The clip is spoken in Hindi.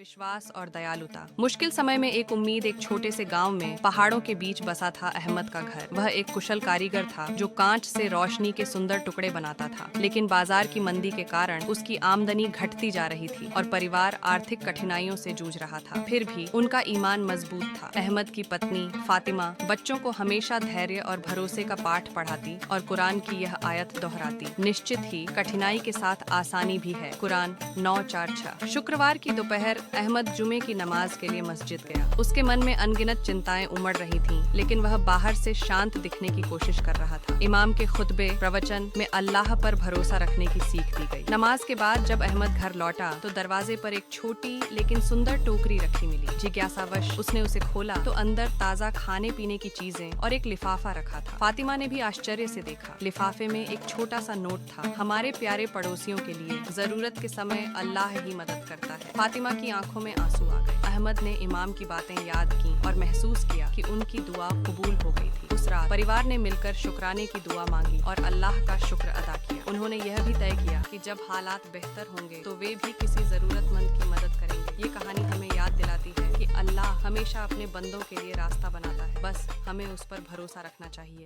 विश्वास और दयालुता। मुश्किल समय में एक उम्मीद। एक छोटे से गांव में पहाड़ों के बीच बसा था अहमद का घर। वह एक कुशल कारीगर था जो कांच से रोशनी के सुंदर टुकड़े बनाता था। लेकिन बाजार की मंदी के कारण उसकी आमदनी घटती जा रही थी और परिवार आर्थिक कठिनाइयों से जूझ रहा था। फिर भी उनका ईमान मजबूत था। अहमद की पत्नी फातिमा बच्चों को हमेशा धैर्य और भरोसे का पाठ पढ़ाती और कुरान की यह आयत दोहराती, निश्चित ही कठिनाई के साथ आसानी भी है। कुरान 9:4-6। शुक्रवार की दोपहर अहमद जुमे की नमाज के लिए मस्जिद गया। उसके मन में अनगिनत चिंताएं उमड़ रही थीं, लेकिन वह बाहर से शांत दिखने की कोशिश कर रहा था। इमाम के खुतबे प्रवचन में अल्लाह पर भरोसा रखने की सीख दी गई। नमाज के बाद जब अहमद घर लौटा तो दरवाजे पर एक छोटी लेकिन सुंदर टोकरी रखी मिली। जिज्ञासावश उसने उसे खोला तो अंदर ताज़ा खाने पीने की चीजें और एक लिफाफा रखा था। फातिमा ने भी आश्चर्य से देखा। लिफाफे में एक छोटा सा नोट था। हमारे प्यारे पड़ोसियों के लिए जरूरत के समय अल्लाह ही मदद करता है। फातिमा की आंखों में आंसू आ गए। अहमद ने इमाम की बातें याद की और महसूस किया कि उनकी दुआ कबूल हो गई थी। उस रात परिवार ने मिलकर शुक्राने की दुआ मांगी और अल्लाह का शुक्र अदा किया। उन्होंने यह भी तय किया कि जब हालात बेहतर होंगे तो वे भी किसी जरूरतमंद की मदद करेंगे। ये कहानी हमें याद दिलाती है कि अल्लाह हमेशा अपने बंदों के लिए रास्ता बनाता है, बस हमें उस पर भरोसा रखना चाहिए।